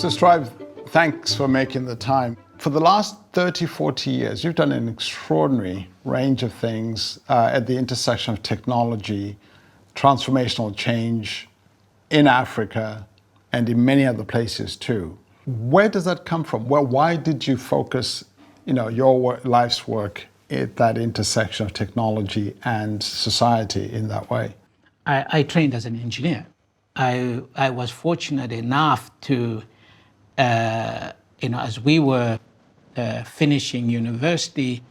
So Strive, thanks for making the time. For the last 30, 40 years, you've done an extraordinary range of things at the intersection of technology, transformational change in Africa, and in many other places too. Where does that come from? Well, why did you focus, your life's work at that intersection of technology and society in that way? I trained as an engineer. I was fortunate enough to, as we were finishing university,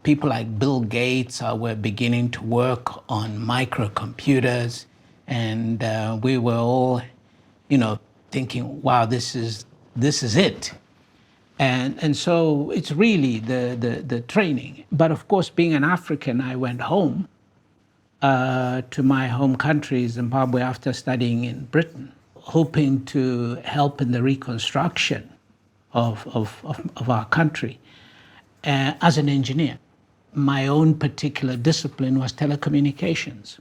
people like Bill Gates were beginning to work on microcomputers, and we were all, thinking, wow, this is it. And so it's really the training. But of course, being an African, I went home to my home country, Zimbabwe, after studying in Britain, hoping to help in the reconstruction of our country as an engineer. My own particular discipline was telecommunications,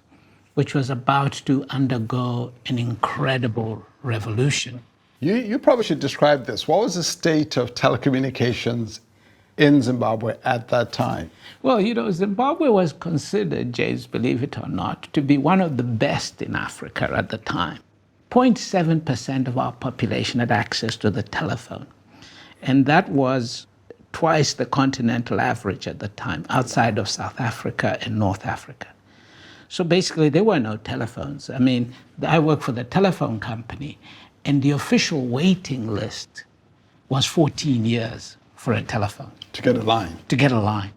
which was about to undergo an incredible revolution. You probably should describe this. What was the state of telecommunications in Zimbabwe at that time? Well, Zimbabwe was considered, James, believe it or not, to be one of the best in Africa at the time. 0.7% of our population had access to the telephone. And that was twice the continental average at the time, outside of South Africa and North Africa. So basically, there were no telephones. I mean, I worked for the telephone company, and the official waiting list was 14 years for a telephone. To get a line. To get a line.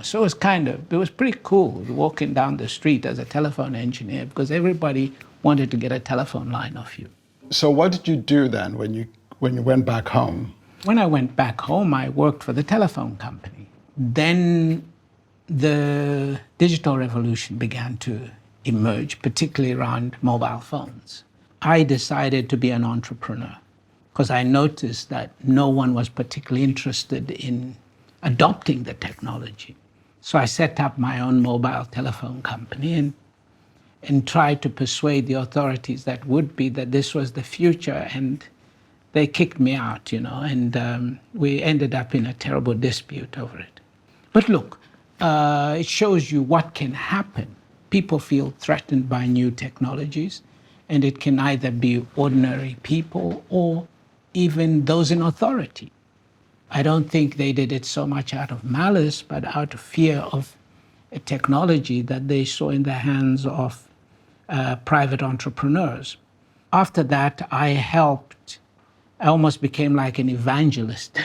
So it was pretty cool walking down the street as a telephone engineer, because everybody wanted to get a telephone line off you. So what did you do then when you went back home? When I went back home, I worked for the telephone company. Then the digital revolution began to emerge, particularly around mobile phones. I decided to be an entrepreneur because I noticed that no one was particularly interested in adopting the technology. So I set up my own mobile telephone company and tried to persuade the authorities that this was the future, and they kicked me out, and we ended up in a terrible dispute over it. But look, it shows you what can happen. People feel threatened by new technologies, and it can either be ordinary people or even those in authority. I don't think they did it so much out of malice, but out of fear of a technology that they saw in the hands of private entrepreneurs. After that, I almost became like an evangelist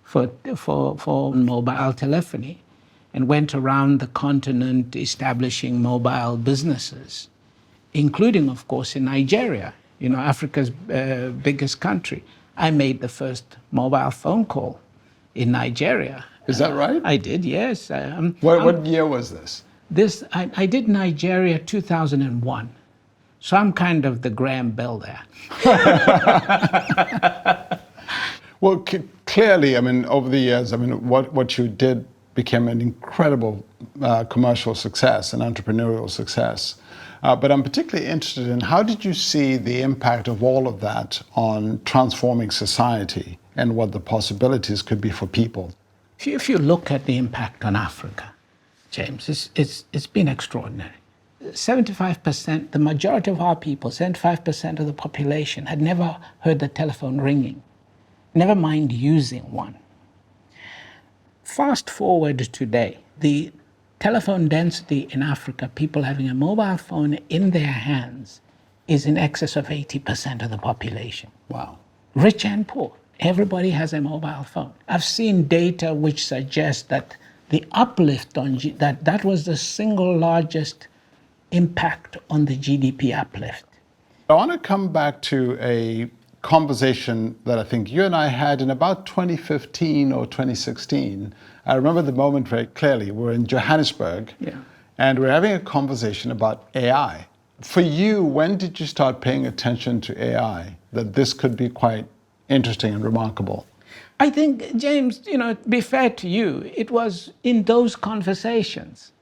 for mobile telephony, and went around the continent establishing mobile businesses, including, of course, in Nigeria, Africa's biggest country. I made the first mobile phone call in Nigeria. Is that right? I did, yes. What year was this? I did Nigeria 2001. So I'm kind of the Graham Bell there. Well, clearly, over the years, what you did became an incredible commercial success, an entrepreneurial success. But I'm particularly interested in how did you see the impact of all of that on transforming society and what the possibilities could be for people? If you look at the impact on Africa, James, it's been extraordinary. 75%, the majority of our people, 75% of the population had never heard the telephone ringing, never mind using one. Fast forward to today, the telephone density in Africa, people having a mobile phone in their hands, is in excess of 80% of the population. Wow. Rich and poor, everybody has a mobile phone. I've seen data which suggests that the uplift that was the single largest impact on the GDP uplift. I want to come back to a conversation that I think you and I had in about 2015 or 2016. I remember the moment very clearly. We're in Johannesburg, and we're having a conversation about AI. For you, when did you start paying attention to AI, that this could be quite interesting and remarkable? I think, James, to be fair to you, it was in those conversations.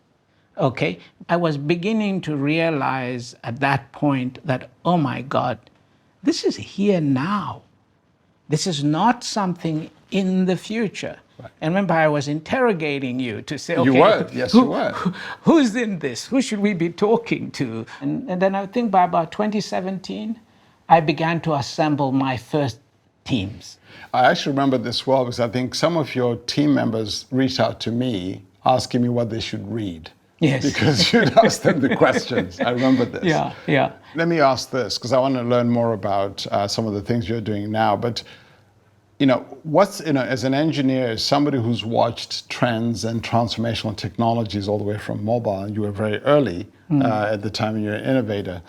Okay, I was beginning to realize at that point that, oh my God, this is here now. This is not something in the future. Right. And remember, I was interrogating you to say, okay, You were, yes, you were. Who's in this? Who should we be talking to? And then I think by about 2017, I began to assemble my first teams. I actually remember this well because I think some of your team members reached out to me asking me what they should read. Yes. Because you'd ask them the questions. I remember this. Yeah, yeah. Let me ask this, because I want to learn more about some of the things you're doing now. But, as an engineer, as somebody who's watched trends and transformational technologies all the way from mobile, and you were very early at the time, and you're an innovator.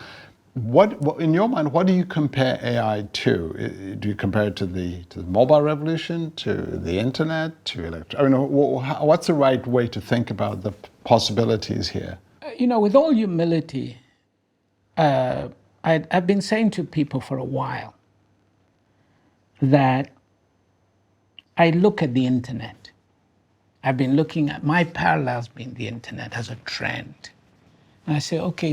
What, in your mind, what do you compare AI to? Do you compare it to the mobile revolution, to the internet, to what's the right way to think about the possibilities here? With all humility, I've been saying to people for a while that I look at the internet. I've been looking at my parallels being the internet as a trend. And I say, okay,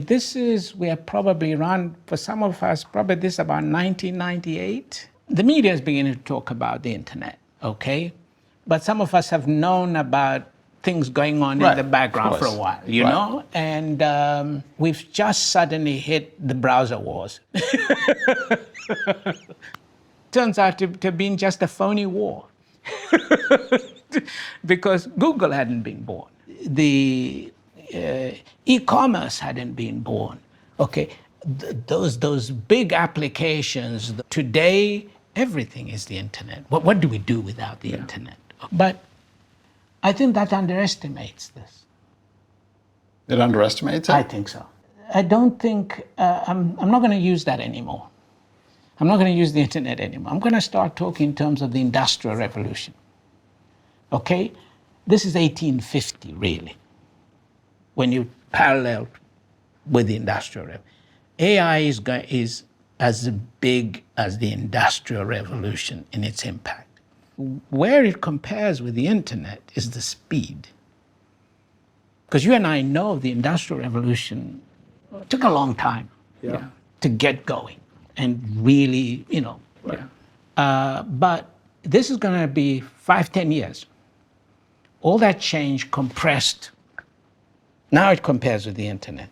we are probably around, for some of us, probably this about 1998. The media is beginning to talk about the internet, okay? But some of us have known about things going on in the background for a while, you know? And we've just suddenly hit the browser wars. Turns out to have been just a phony war. Because Google hadn't been born. The e-commerce hadn't been born. Okay, those big applications. Today, everything is the internet. What do we do without the internet? But I think that underestimates this. It underestimates it? I think so. I don't think, I'm not going to use that anymore. I'm not going to use the internet anymore. I'm going to start talking in terms of the Industrial Revolution. Okay? This is 1850, really, when you parallel with the Industrial Revolution. AI is as big as the Industrial Revolution in its impact. Where it compares with the internet is the speed. Because you and I know the Industrial Revolution took a long time to get going and really, but this is going to be 5-10 years. All that change compressed. Now it compares with the internet.